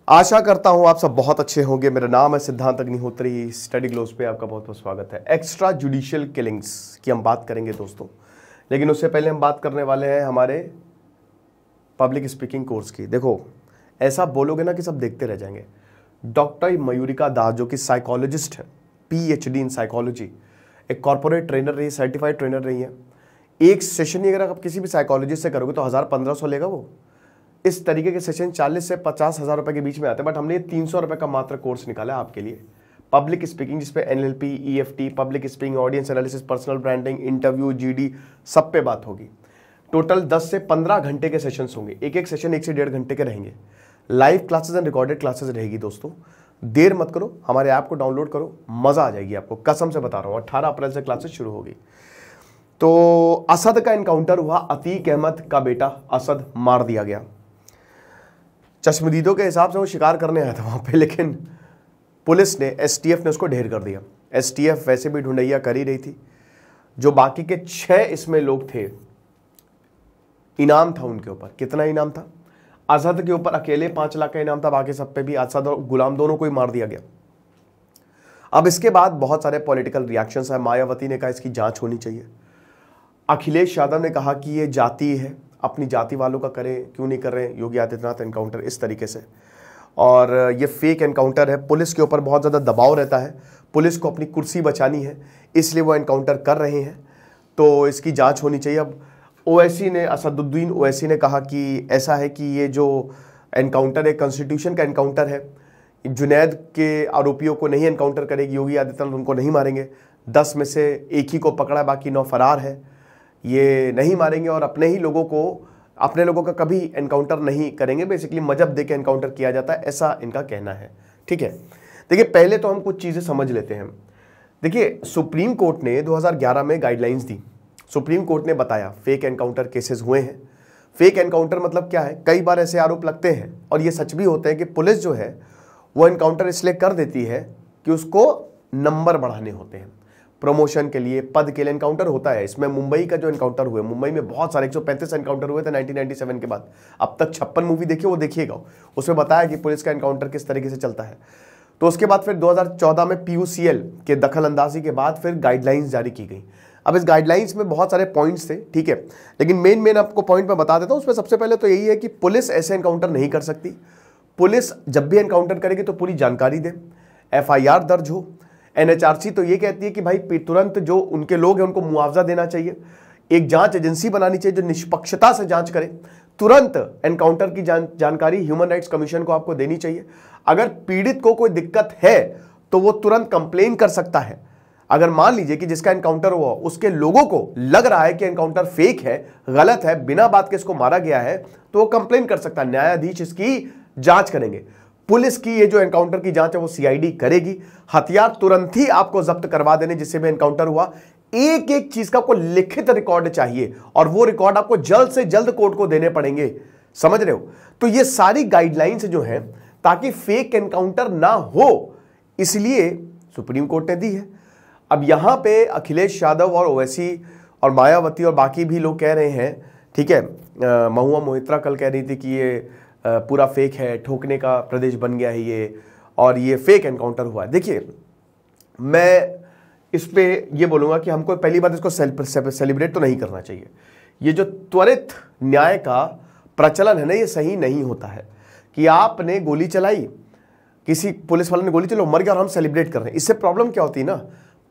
आशा करता हूं आप सब बहुत अच्छे होंगे। मेरा नाम है सिद्धांत अग्निहोत्री। स्टडी ग्लोस पे आपका बहुत बहुत स्वागत है। एक्स्ट्रा जुडिशियल किलिंग्स की हम बात करेंगे दोस्तों, लेकिन उससे पहले हम बात करने वाले हैं हमारे पब्लिक स्पीकिंग कोर्स की। देखो, ऐसा बोलोगे ना कि सब देखते रह जाएंगे। डॉक्टर मयूरिका दास जो कि साइकोलॉजिस्ट है, PhD इन साइकोलॉजी, एक कॉर्पोरेट ट्रेनर रही है, सर्टिफाइड ट्रेनर रही है। एक सेशन ही अगर आप किसी भी साइकोलॉजिस्ट से करोगे तो 1000-1500 लेगा वो। इस तरीके के सेशन 40 से 50 हज़ार रुपए के बीच में आते हैं, बट हमने 300 रुपए का मात्र कोर्स निकाला है आपके लिए। पब्लिक स्पीकिंग, जिसपे NLP, EFT, public speaking, audience analysis, personal branding, interview, GD, सब पे बात होगी। टोटल 10 से 15 घंटे के सेशंस होंगे। एक एक सेशन 1 से 1.5 घंटे के रहेंगे। Live classes and recorded classes रहेगी दोस्तों। देर मत करो, हमारे ऐप को डाउनलोड करो, मजा आ जाएगी आपको, कसम से बता रहा हूँ। 18 अप्रैल से क्लासेस शुरू होगी। तो असद का एनकाउंटर हुआ, अतीक अहमद का बेटा असद मार दिया गया। चश्मदीदों के हिसाब से वो शिकार करने आया था वहां पे, लेकिन पुलिस ने, STF ने उसको ढेर कर दिया। STF वैसे भी ढूंढैया कर ही रही थी। जो बाकी के 6 इसमें लोग थे, इनाम था उनके ऊपर। कितना इनाम था? असद के ऊपर अकेले 5 लाख का इनाम था, बाकी सब पे भी असद और गुलाम दोनों को ही मार दिया गया। अब इसके बाद बहुत सारे पॉलिटिकल रिएक्शंस है। मायावती ने कहा इसकी जांच होनी चाहिए। अखिलेश यादव ने कहा कि ये जाति है, अपनी जाति वालों का करें, क्यों नहीं कर रहे योगी आदित्यनाथ एनकाउंटर इस तरीके से। और ये फेक एनकाउंटर है। पुलिस के ऊपर बहुत ज़्यादा दबाव रहता है, पुलिस को अपनी कुर्सी बचानी है, इसलिए वो एनकाउंटर कर रहे हैं। तो इसकी जांच होनी चाहिए। अब ओवैसी ने, असदुद्दीन ओवैसी ने कहा कि ऐसा है कि ये जो एनकाउंटर है कॉन्स्टिट्यूशन का एनकाउंटर है। जुनैद के आरोपियों को नहीं एनकाउंटर करेगी योगी आदित्यनाथ, उनको नहीं मारेंगे। 10 में से 1 ही को पकड़ा, बाकी 9 फरार है। ये नहीं मारेंगे और अपने लोगों का कभी एनकाउंटर नहीं करेंगे। बेसिकली मजहब दे के एनकाउंटर किया जाता है, ऐसा इनका कहना है। ठीक है, देखिए पहले तो हम कुछ चीज़ें समझ लेते हैं। देखिए, सुप्रीम कोर्ट ने 2011 में गाइडलाइंस दी। सुप्रीम कोर्ट ने बताया फेक एनकाउंटर केसेस हुए हैं। फेक एनकाउंटर मतलब क्या है? कई बार ऐसे आरोप लगते हैं और ये सच भी होते हैं कि पुलिस जो है वो एनकाउंटर इसलिए कर देती है कि उसको नंबर बढ़ाने होते हैं, प्रमोशन के लिए, पद के लिए एनकाउंटर होता है। इसमें मुंबई का जो एनकाउंटर हुए, मुंबई में बहुत सारे 135 एनकाउंटर हुए थे 1997 के बाद। अब तक 56 मूवी देखिए, वो देखिएगा, उसमें बताया कि पुलिस का एनकाउंटर किस तरीके से चलता है। तो उसके बाद फिर 2014 में PUCL के दखल अंदाजी के बाद फिर गाइडलाइंस जारी की गई। अब इस गाइडलाइंस में बहुत सारे पॉइंट्स थे, ठीक है, लेकिन मेन आपको पॉइंट मैं बता देता हूँ। उसमें सबसे पहले तो यही है कि पुलिस ऐसे एनकाउंटर नहीं कर सकती। पुलिस जब भी एनकाउंटर करेगी तो पूरी जानकारी दे, FIR दर्ज हो। NHRC तो ये कहती है कि भाई तुरंत जो उनके लोग हैं उनको मुआवजा देना चाहिए। एक जांच एजेंसी बनानी चाहिए जो निष्पक्षता से जांच करे। तुरंत एनकाउंटर की जानकारी ह्यूमन राइट्स कमीशन को आपको देनी चाहिए। अगर पीड़ित को कोई दिक्कत है तो वो तुरंत कंप्लेन कर सकता है। अगर मान लीजिए कि जिसका एनकाउंटर हुआ उसके लोगों को लग रहा है कि एनकाउंटर फेक है, गलत है, बिना बात के इसको मारा गया है, तो वो कंप्लेन कर सकता है। न्यायाधीश इसकी जांच करेंगे। पुलिस की ये जो एनकाउंटर की जांच है वो CID करेगी। हथियार तुरंत ही आपको जब्त करवा देने जिससे भी एनकाउंटर हुआ। एक एक चीज का आपको लिखित रिकॉर्ड चाहिए और वो रिकॉर्ड आपको जल्द से जल्द कोर्ट को देने पड़ेंगे। समझ रहे हो? तो ये सारी गाइडलाइंस जो है ताकि फेक एनकाउंटर ना हो, इसलिए सुप्रीम कोर्ट ने दी है। अब यहां पे अखिलेश यादव और ओवैसी और मायावती और बाकी भी लोग कह रहे हैं, ठीक है, महुआ मोहित्रा कल कह रही थी कि ये पूरा फेक है, ठोकने का प्रदेश बन गया है ये, और ये फेक एनकाउंटर हुआ है। देखिए, मैं इस पे ये बोलूंगा कि हमको पहली बात इसको सेलिब्रेट तो नहीं करना चाहिए। ये जो त्वरित न्याय का प्रचलन है ना, ये सही नहीं होता है कि आपने गोली चलाई, किसी पुलिस वाले ने गोली चलाई, मर गया और हम सेलिब्रेट कर रहे हैं। इससे प्रॉब्लम क्या होती है ना,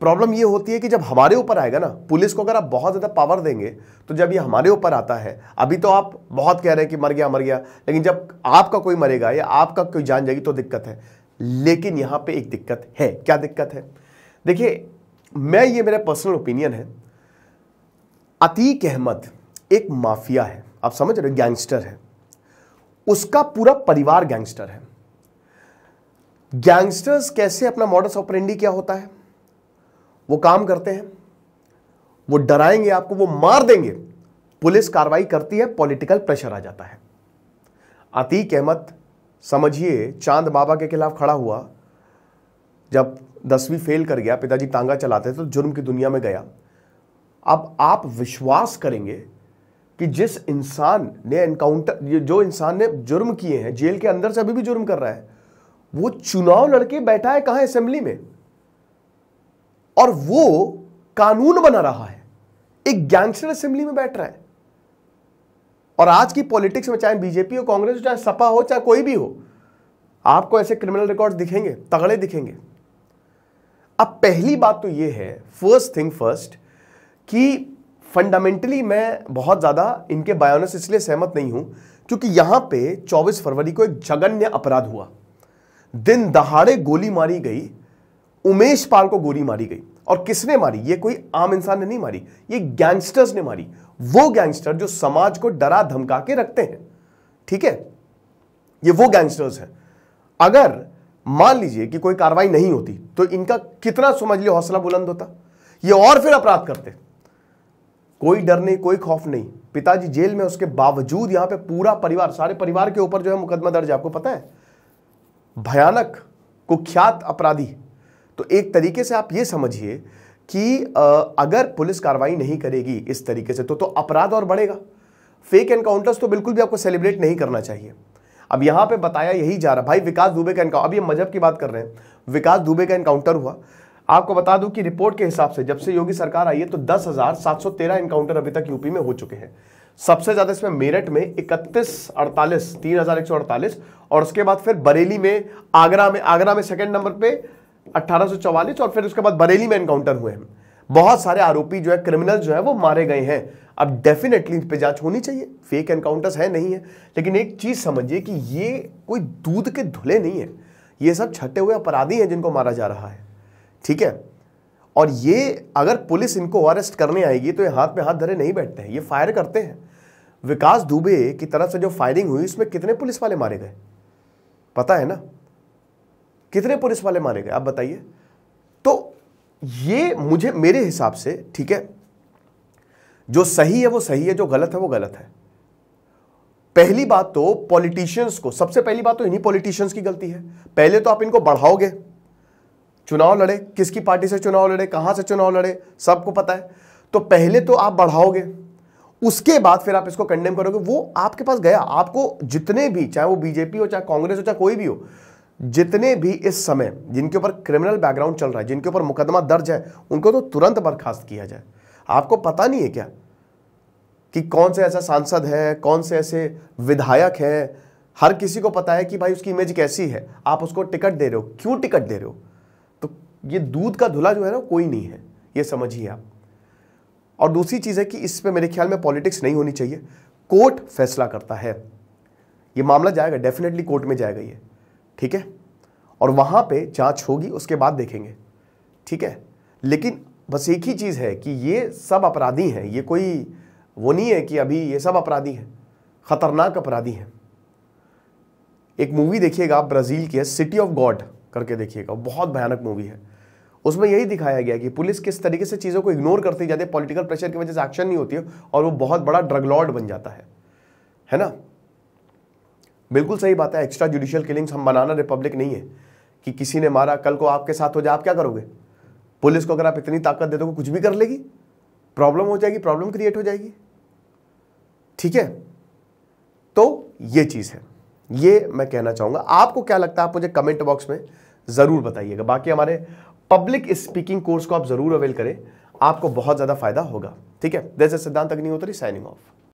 प्रॉब्लम ये होती है कि जब हमारे ऊपर आएगा ना, पुलिस को अगर आप बहुत ज़्यादा पावर देंगे तो जब ये हमारे ऊपर आता है, अभी तो आप बहुत कह रहे हैं कि मर गया, लेकिन जब आपका कोई मरेगा या आपका कोई जान जाएगी तो दिक्कत है। लेकिन यहाँ पे एक दिक्कत है। क्या दिक्कत है? देखिए, ये मेरा पर्सनल ओपिनियन है। अतीक अहमद एक माफिया है, आप समझ रहे हो, गैंगस्टर है। उसका पूरा परिवार गैंगस्टर है। गैंगस्टर्स कैसे अपना मॉडस ऑपरेंडी क्या होता है, वो काम करते हैं, वो डराएंगे आपको, वो मार देंगे। पुलिस कार्रवाई करती है, पॉलिटिकल प्रेशर आ जाता है। अतीक अहमद समझिए चांद बाबा के खिलाफ खड़ा हुआ, जब 10वीं फेल कर गया, पिताजी तांगा चलाते थे तो जुर्म की दुनिया में गया। अब आप विश्वास करेंगे कि जिस इंसान ने एनकाउंटर, जो इंसान ने जुर्म किए हैं, जेल के अंदर से अभी भी जुर्म कर रहा है, वो चुनाव लड़के बैठा है कहां, असेंबली में, और वो कानून बना रहा है, एक गैंगस्टर असेंबली में बैठ रहा है। और आज की पॉलिटिक्स में चाहे बीजेपी हो, कांग्रेस हो, चाहे सपा हो, चाहे कोई भी हो, आपको ऐसे क्रिमिनल रिकॉर्ड्स दिखेंगे, तगड़े दिखेंगे। अब पहली बात तो यह है, फर्स्ट थिंग फर्स्ट, कि फंडामेंटली मैं बहुत ज्यादा इनके बयानों से इसलिए सहमत नहीं हूं क्योंकि यहां पे 24 फरवरी को एक जघन्य अपराध हुआ। दिन दहाड़े गोली मारी गई, उमेश पाल को गोली मारी गई। और किसने मारी? ये कोई आम इंसान ने नहीं मारी, ये गैंगस्टर्स ने मारी। वो गैंगस्टर जो समाज को डरा धमका के रखते हैं, ठीक है, ये वो गैंगस्टर्स हैं। अगर मान लीजिए कि कोई कार्रवाई नहीं होती तो इनका कितना समझ लियो हौसला बुलंद होता, ये और फिर अपराध करते। कोई डर नहीं, कोई खौफ नहीं। पिताजी जेल में, उसके बावजूद यहां पे पूरा परिवार, सारे परिवार के ऊपर जो है मुकदमा दर्ज है, आपको पता है, भयानक कुख्यात अपराधी। तो एक तरीके से आप ये समझिए कि अगर पुलिस कार्रवाई नहीं करेगी इस तरीके से तो अपराध और बढ़ेगा। फेक एनकाउंटर्स तो बिल्कुल भी आपको सेलिब्रेट नहीं करना चाहिए। अब यहां पे बताया यही जा रहा, भाई विकास दुबे का एनकाउंटर, अब ये मजहब की बात कर रहे हैं, विकास दुबे का एनकाउंटर हुआ। आपको बता दूं कि रिपोर्ट के हिसाब से जब से योगी सरकार आई है तो 10,713 एनकाउंटर अभी तक यूपी में हो चुके हैं। सबसे ज्यादा इसमें मेरठ में 3148 और उसके बाद फिर बरेली में, आगरा में सेकंड नंबर पे 1844 और फिर उसके बाद बरेली में एनकाउंटर हुए हैं। बहुत सारे आरोपी जो है, क्रिमिनल जो है वो मारे गए हैं। अब डेफिनेटली इस पे जांच होनी चाहिए। फेक एनकाउंटर्स है नहीं है, लेकिन एक चीज समझिए कि ये कोई दूध के धुले नहीं है, ये सब छटे हुए अपराधी हैं जिनको मारा जा रहा है, ठीक है। और ये अगर पुलिस इनको अरेस्ट करने आएगी तो ये हाथ में हाथ धरे नहीं बैठते हैं, ये फायर करते हैं। विकास दुबे की तरफ से जो फायरिंग हुई इसमें कितने पुलिस वाले मारे गए पता है ना, कितने पुलिस वाले मारे गए आप बताइए। तो ये मुझे, मेरे हिसाब से, ठीक है, जो सही है वो सही है, जो गलत है वो गलत है। पहली बात तो पॉलिटिशियंस को, सबसे पहली बात तो इन्हीं पॉलिटिशियंस की गलती है। पहले तो आप इनको बढ़ाओगे, चुनाव लड़े, किसकी पार्टी से चुनाव लड़े, कहां से चुनाव लड़े, सबको पता है। तो पहले तो आप बढ़ाओगे, उसके बाद फिर आप इसको कंडेम करोगे। वो आपके पास गया, आपको जितने भी, चाहे वो बीजेपी हो, चाहे कांग्रेस हो, चाहे कोई भी हो, जितने भी इस समय जिनके ऊपर क्रिमिनल बैकग्राउंड चल रहा है, जिनके ऊपर मुकदमा दर्ज है, उनको तो तुरंत बर्खास्त किया जाए। आपको पता नहीं है क्या कि कौन से ऐसा सांसद है, कौन से ऐसे विधायक हैं? हर किसी को पता है कि भाई उसकी इमेज कैसी है, आप उसको टिकट दे रहे हो, क्यों टिकट दे रहे हो? तो ये दूध का धुला जो है ना, कोई नहीं है, ये समझिए आप। और दूसरी चीज है कि इस पे मेरे ख्याल में पॉलिटिक्स नहीं होनी चाहिए। कोर्ट फैसला करता है, ये मामला जाएगा, डेफिनेटली कोर्ट में जाएगा ये, ठीक है, और वहां पे जांच होगी, उसके बाद देखेंगे, ठीक है। लेकिन बस एक ही चीज है कि ये सब अपराधी हैं, ये कोई वो नहीं है कि अभी ये सब अपराधी हैं, खतरनाक अपराधी हैं। एक मूवी देखिएगा आप, ब्राजील की है, सिटी ऑफ गॉड करके देखिएगा, बहुत भयानक मूवी है। उसमें यही दिखाया गया कि पुलिस किस तरीके से चीजों को इग्नोर करती जाती है, पॉलिटिकल प्रेशर की वजह से एक्शन नहीं होती है और वो बहुत बड़ा ड्रग लॉर्ड बन जाता है ना। बिल्कुल सही बात है, एक्स्ट्रा जुडिशियल किलिंग्स हम बनाना रिपब्लिक नहीं है कि किसी ने मारा, कल को आपके साथ हो जाए, आप क्या करोगे? पुलिस को अगर आप इतनी ताकत दे दो कुछ भी कर लेगी, प्रॉब्लम हो जाएगी, प्रॉब्लम क्रिएट हो जाएगी, ठीक है। तो ये चीज है, ये मैं कहना चाहूंगा। आपको क्या लगता है आप मुझे कमेंट बॉक्स में जरूर बताइएगा। बाकी हमारे पब्लिक स्पीकिंग कोर्स को आप जरूर अवेल करें, आपको बहुत ज्यादा फायदा होगा, ठीक है। जैसे सिद्धांत अग्निहोत्री साइनिंग ऑफ।